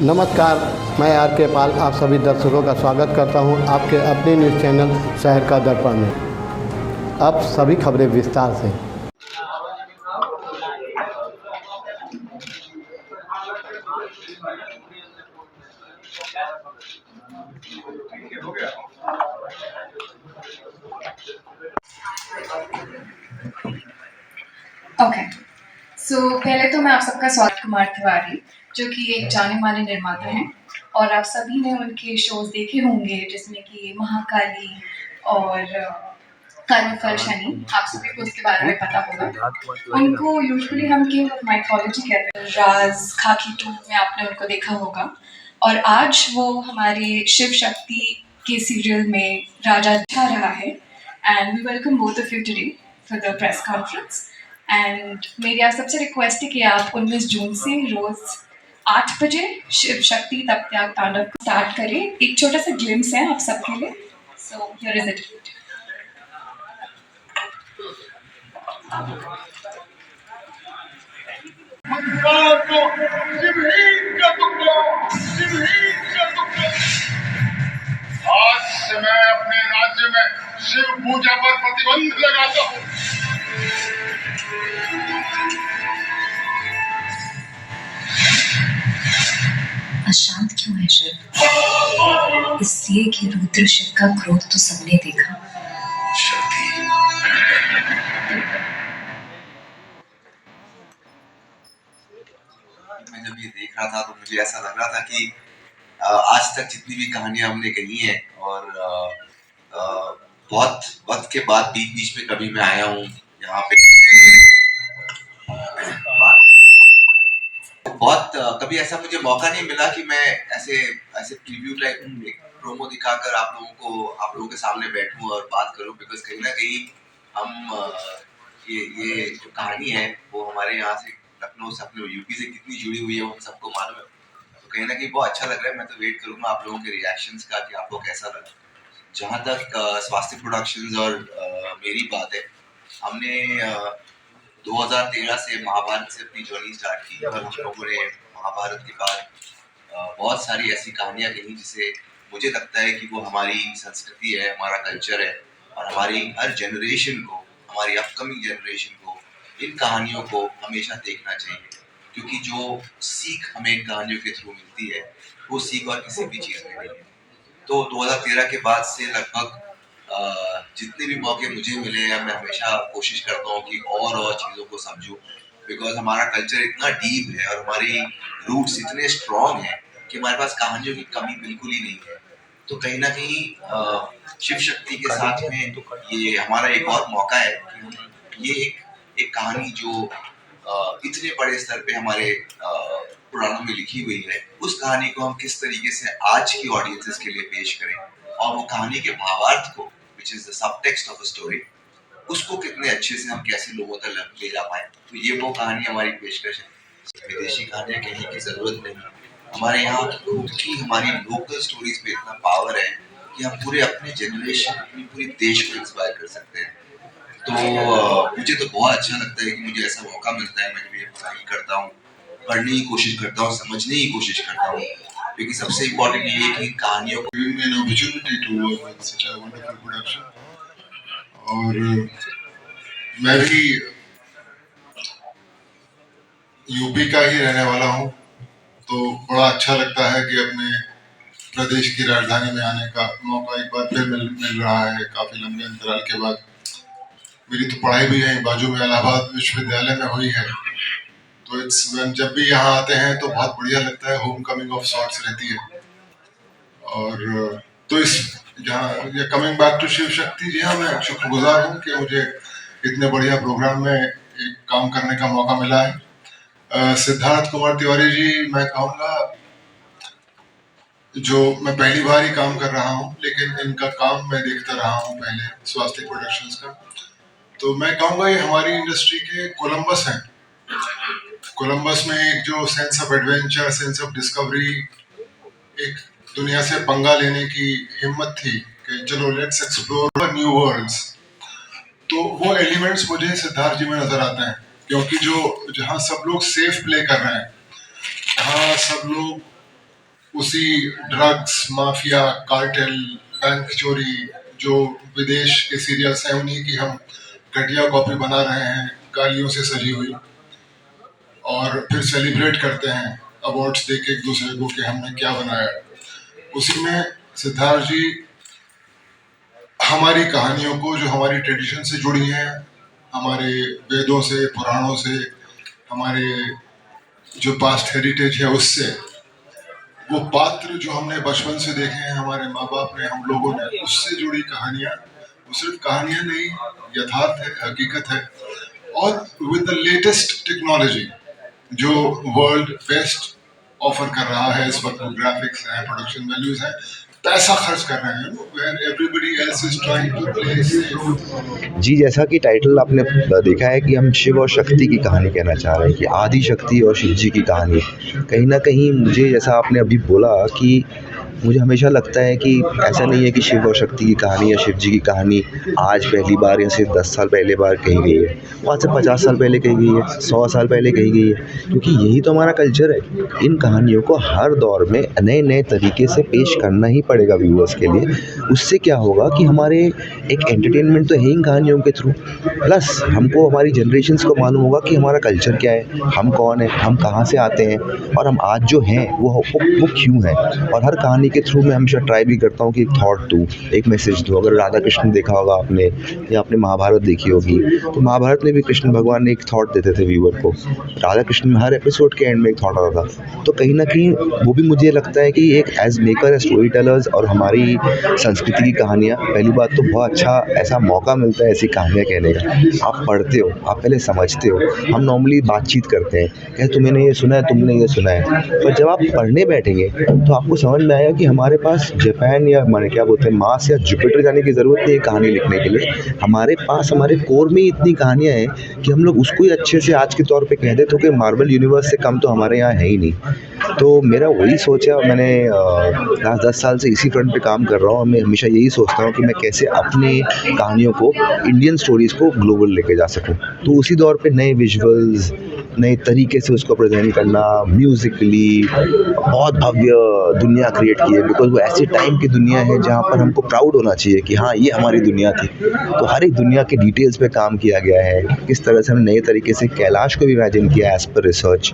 नमस्कार, मैं आर के पाल आप सभी दर्शकों का स्वागत करता हूं आपके अपने न्यूज़ चैनल शहर का दर्पण में। अब सभी खबरें विस्तार से। ओके, सो पहले तो मैं आप सबका स्वागत कुमार तिवारी, जो कि एक जाने माने निर्माता हैं और आप सभी ने उनके शोज देखे होंगे जिसमें कि महाकाली और कर्मफल शनि, आप सभी को उसके बारे में पता होगा। उनको यूजुअली हम किंग ऑफ माइथोलॉजी कहते हैं। राज, खाकी 2 में आपने उनको देखा होगा और आज वो हमारे शिव शक्ति के सीरियल में राजा अच्छा रहा है and we welcome both of you today for the press conference. And मेरी आप सबसे रिक्वेस्ट है कि आप 19 जून से रोज 8 बजे शिव शक्ति तप त्याग तांडव को स्टार्ट करें। एक छोटा सा ग्लिम्स है आप सबके लिए, सो हियर इज इट। आज से मैं अपने राज्य में शिव पूजा पर प्रतिबंध लगाता हूँ। अशांत क्यों है शिव? इसलिए कि रुद्र शिव का क्रोध तो सबने देखा। शक्ति, मैं जब ये देख रहा था तो मुझे ऐसा लग रहा था कि आज तक जितनी भी कहानियां हमने कही हैं और बहुत वक्त के बाद बीच बीच में कभी मैं आया हूँ यहाँ पे बहुत कभी ऐसा मुझे मौका नहीं मिला कि मैं ऐसे ऐसे प्रीव्यू टाइप प्रोमो दिखाकर आप लोगों के सामने बैठूं और बात करूं, बिकॉज कहीं ना कहीं हम ये जो कहानी है वो हमारे यहाँ से लखनऊ से अपने यूपी से कितनी जुड़ी हुई है वो हम सबको मालूम है। तो कहीं ना कहीं बहुत अच्छा लग रहा है। मैं तो वेट करूंगा आप लोगों के रिएक्शंस का कि आपको कैसा लगा। जहाँ तक स्वास्थ्य प्रोडक्शंस और मेरी बात है, हमने 2013 से महाभारत से अपनी जर्नी स्टार्ट की और हम लोगों ने महाभारत के बाद बहुत सारी ऐसी कहानियां कही जिसे मुझे लगता है कि वो हमारी संस्कृति है, हमारा कल्चर है और हमारी हर जनरेशन को, हमारी अपकमिंग जनरेशन को इन कहानियों को हमेशा देखना चाहिए, क्योंकि जो सीख हमें कहानियों के थ्रू मिलती है वो सीख और किसी भी चीज़ में नहीं है। तो 2013 के बाद से लगभग जितने भी मौके मुझे मिले हैं मैं हमेशा कोशिश करता हूँ कि और चीज़ों को समझूं, बिकॉज हमारा कल्चर इतना डीप है और हमारी रूट्स इतने स्ट्रॉन्ग हैं कि हमारे पास कहानियों की कमी बिल्कुल ही नहीं है। तो कहीं ना कहीं शिव शक्ति के साथ में ये हमारा एक और मौका है कि हम ये एक कहानी जो इतने बड़े स्तर पे हमारे पुराणों में लिखी हुई है, उस कहानी को हम किस तरीके से आज की ऑडियंसेस के लिए पेश करें और वो कहानी के भावार्थ को, which is the subtext of a story, उसको कितने अच्छे से हम कैसे लोगों तक ले जा पाए। तो ये वो कहानी हमारी पेशकश है। विदेशी कहानियां कहने की जरूरत नहीं, हमारे यहाँ खुद की हमारी लोकल स्टोरीज पे इतना पावर है कि हम पूरे अपने जनरेशन, अपनी पूरी देश को इंस्पायर कर सकते हैं। तो मुझे तो बहुत अच्छा लगता है कि मुझे ऐसा मौका मिलता है। मैं जब ये पढ़ाई करता हूँ, पढ़ने की कोशिश करता हूँ, समझने की कोशिश करता हूँ, क्योंकि सबसे इम्पोर्टेंट ये है कि कहानियों को giving me an opportunity to work with such a wonderful production. और मैं भी यूपी का ही रहने वाला हूँ, तो बड़ा अच्छा लगता है कि अपने प्रदेश की राजधानी में आने का मौका एक बार फिर मिल रहा है काफी लंबे अंतराल के बाद। मेरी तो पढ़ाई भी यहीं बाजू में इलाहाबाद विश्वविद्यालय में हुई है, तो जब भी यहाँ आते हैं तो बहुत बढ़िया लगता है, होम कमिंग ऑफ सॉर्ट्स रहती है। और तो इस जहाँ coming back to Shiv Shakti, जी हाँ, मैं शुक्रगुजार हूँ कि मुझे इतने बढ़िया प्रोग्राम में एक काम करने का मौका मिला है। सिद्धार्थ कुमार तिवारी जी, मैं कहूँगा जो मैं पहली बार ही काम कर रहा हूँ, लेकिन इनका काम मैं देखता रहा हूँ पहले स्वास्थ्य प्रोडक्शंस का, तो मैं कहूँगा ये हमारी इंडस्ट्री के कोलंबस हैं। कोलंबस में एक जो sense of adventure, sense of discovery, एक दुनिया से पंगा लेने की हिम्मत थी कि चलो लेट्स एक्सप्लोर न्यू वर्ल्ड्स, तो वो एलिमेंट्स मुझे सिद्धार्थ जी में नजर आते हैं। क्योंकि जो जहाँ सब लोग सेफ प्ले कर रहे हैं, जहाँ सब लोग उसी ड्रग्स माफिया कार्टेल बैंक चोरी जो विदेश के सीरियल्स हैं उन्हीं की हम घटिया कॉपी बना रहे हैं, गालियों से सजी हुई, और फिर सेलिब्रेट करते हैं अवार्ड्स दे के एक दूसरे को कि हमने क्या बनाया। उसी में सिद्धार्थ जी हमारी कहानियों को जो हमारी ट्रेडिशन से जुड़ी हैं, हमारे वेदों से, पुराणों से, हमारे जो पास्ट हेरिटेज है उससे, वो पात्र जो हमने बचपन से देखे हैं, हमारे माँ बाप ने, हम लोगों ने, उससे जुड़ी कहानियाँ, वो सिर्फ कहानियाँ नहीं, यथार्थ है, हकीकत है। और विद द लेटेस्ट टेक्नोलॉजी जो वर्ल्ड बेस्ट ऑफर कर रहा है इस वक्त, ग्राफिक्स है, प्रोडक्शन वैल्यूज है, पैसा खर्च कर रहे हैं, where everybody else is trying to play safe। जी, जैसा कि टाइटल आपने देखा है कि हम शिव और शक्ति की कहानी कहना चाह रहे हैं कि आदि शक्ति और शिव जी की कहानी। कहीं ना कहीं मुझे, जैसा आपने अभी बोला, कि मुझे हमेशा लगता है कि ऐसा नहीं है कि शिव और शक्ति की कहानी या शिव जी की कहानी आज पहली बार या सिर्फ 10 साल पहले बार कही गई है, वो आज से 50 साल पहले कही गई है, 100 साल पहले कही गई है, क्योंकि यही तो हमारा कल्चर है। इन कहानियों को हर दौर में नए नए तरीके से पेश करना ही पड़ेगा व्यूअर्स के लिए। उससे क्या होगा कि हमारे एक एंटरटेनमेंट तो है इन कहानियों के थ्रू, प्लस हमको हमारी जनरेशन्स को मालूम होगा कि हमारा कल्चर क्या है, हम कौन है, हम कहाँ से आते हैं, और हम आज जो हैं वो क्यों हैं। और हर कहानी के थ्रू मैं हमेशा ट्राई भी करता हूँ कि एक थॉट दूँ, एक मैसेज दूँ। अगर राधा कृष्ण देखा होगा आपने, या आपने महाभारत देखी होगी, तो महाभारत में भी कृष्ण भगवान ने एक थॉट देते थे व्यूअर को। राधा कृष्ण में हर एपिसोड के एंड में एक थॉट आता था। तो कहीं ना कहीं वो भी मुझे लगता है कि एक एज मेकर, स्टोरी टेलर्स, और हमारी संस्कृति की कहानियाँ, पहली बात तो बहुत अच्छा ऐसा मौका मिलता है ऐसी कहानियाँ कहने का। आप पढ़ते हो, आप पहले समझते हो। हम नॉर्मली बातचीत करते हैं कि तुमने ये सुना है, तुमने ये सुना है, पर जब आप पढ़ने बैठेंगे तो आपको समझ में आएगा कि हमारे पास जापान या माने क्या बोलते हैं मार्स या जुपिटर जाने की ज़रूरत नहीं है कहानी लिखने के लिए। हमारे पास हमारे कोर में इतनी कहानियाँ हैं कि हम लोग उसको ही अच्छे से आज के तौर पे कह दें तो कि मार्वल यूनिवर्स से कम तो हमारे यहाँ है ही नहीं। तो मेरा वही सोच है, और मैंने लास्ट 10 साल से इसी फ्रंट पे काम कर रहा हूँ। और मैं हमेशा यही सोचता हूँ कि मैं कैसे अपनी कहानियों को, इंडियन स्टोरीज़ को ग्लोबल लेके जा सकूँ। तो उसी दौर पे नए विजुअल्स, नए तरीके से उसको प्रेजेंट करना, म्यूज़िकली बहुत भव्य दुनिया क्रिएट की है, बिकॉज वो ऐसे टाइम की दुनिया है जहाँ पर हमको प्राउड होना चाहिए कि हाँ, ये हमारी दुनिया थी। तो हर एक दुनिया के डिटेल्स पे काम किया गया है, किस तरह से हमने नए तरीके से कैलाश को भी इमेजिन किया एज़ पर रिसर्च।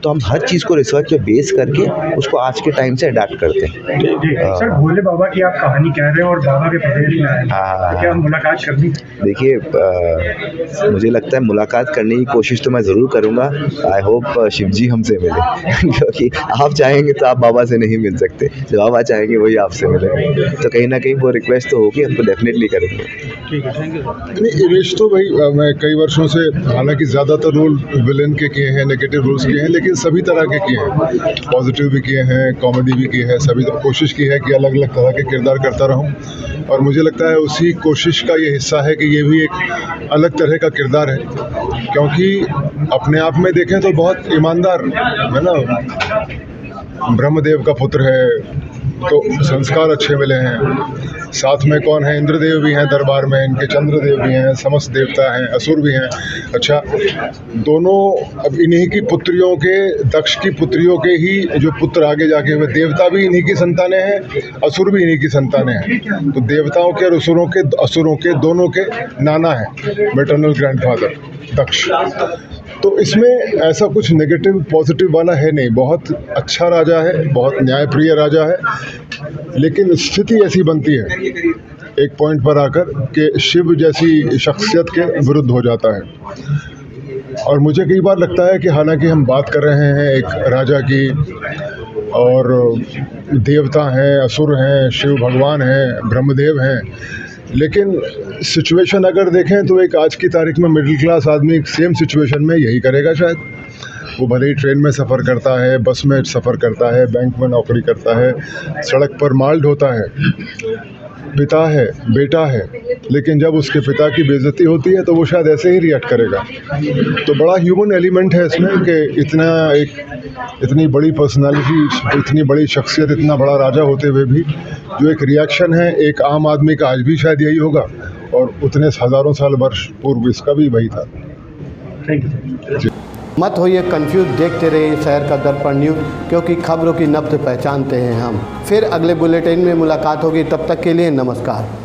तो हम हर चीज़ को रिसर्च पे बेस करके उसको आज के टाइम से अडेप्ट करते हैं। सर, भोले बाबा की आप कहानी कह रहे हैं और बाबा के पटेल में आए, तो क्या मुलाकात करनी? देखिए, मुझे लगता है मुलाकात करने की कोशिश तो मैं ज़रूर करूँगा। आई होप शिव जी हमसे मिले क्योंकि आप चाहेंगे तो आप बाबा से नहीं मिल सकते, जो बाबा चाहेंगे वही आपसे मिलेंगे। तो कहीं ना कहीं वो रिक्वेस्ट तो होगी, हम तो डेफिनेटली करेंगे। ठीक है, थैंक यू। नहीं, इमेज तो भाई मैं कई वर्षों से, हालांकि ज़्यादातर रोल विलेन के किए हैं, नेगेटिव रोल्स किए हैं, लेकिन सभी तरह के किए हैं, पॉजिटिव भी किए हैं, कॉमेडी भी की है, सभी कोशिश की है कि अलग अलग तरह के किरदार करता रहूं। और मुझे लगता है उसी कोशिश का ये हिस्सा है कि ये भी एक अलग तरह का किरदार है, क्योंकि अपने आप में देखें तो बहुत ईमानदार है ना, ब्रह्मदेव का पुत्र है, तो संस्कार अच्छे मिले हैं। साथ में कौन है, इंद्रदेव भी हैं दरबार में, इनके चंद्रदेव भी हैं, समस्त देवता हैं, असुर भी हैं। अच्छा, दोनों अब इन्हीं की पुत्रियों के, दक्ष की पुत्रियों के ही जो पुत्र आगे जाके हुए, देवता भी इन्हीं की संतानें हैं, असुर भी इन्हीं की संतानें हैं। तो देवताओं के और असुरों के दोनों के नाना हैं, मैटरनल ग्रैंडफादर दक्ष। तो इसमें ऐसा कुछ नेगेटिव पॉजिटिव वाला है नहीं, बहुत अच्छा राजा है, बहुत न्यायप्रिय राजा है, लेकिन स्थिति ऐसी बनती है एक पॉइंट पर आकर कि शिव जैसी शख्सियत के विरुद्ध हो जाता है। और मुझे कई बार लगता है कि हालांकि हम बात कर रहे हैं एक राजा की, और देवता हैं, असुर हैं, शिव भगवान हैं, ब्रह्मदेव हैं, लेकिन सिचुएशन अगर देखें तो एक आज की तारीख में मिडिल क्लास आदमी सेम सिचुएशन में यही करेगा शायद। वो भले ही ट्रेन में सफ़र करता है, बस में सफ़र करता है, बैंक में नौकरी करता है, सड़क पर माल ढोता है, पिता है, बेटा है, लेकिन जब उसके पिता की बेइज्जती होती है तो वो शायद ऐसे ही रिएक्ट करेगा। तो बड़ा ह्यूमन एलिमेंट है इसमें कि इतनी बड़ी पर्सनालिटी, इतनी बड़ी शख्सियत, इतना बड़ा राजा होते हुए भी जो एक रिएक्शन है एक आम आदमी का, आज भी शायद यही होगा, और उतने हज़ारों साल वर्ष पूर्व इसका भी वही था। Thank you. मत होइए कंफ्यूज, देखते रहिए शहर का दर्पण न्यूज़, क्योंकि खबरों की नब्ज़ पहचानते हैं हम। फिर अगले बुलेटिन में मुलाकात होगी, तब तक के लिए नमस्कार।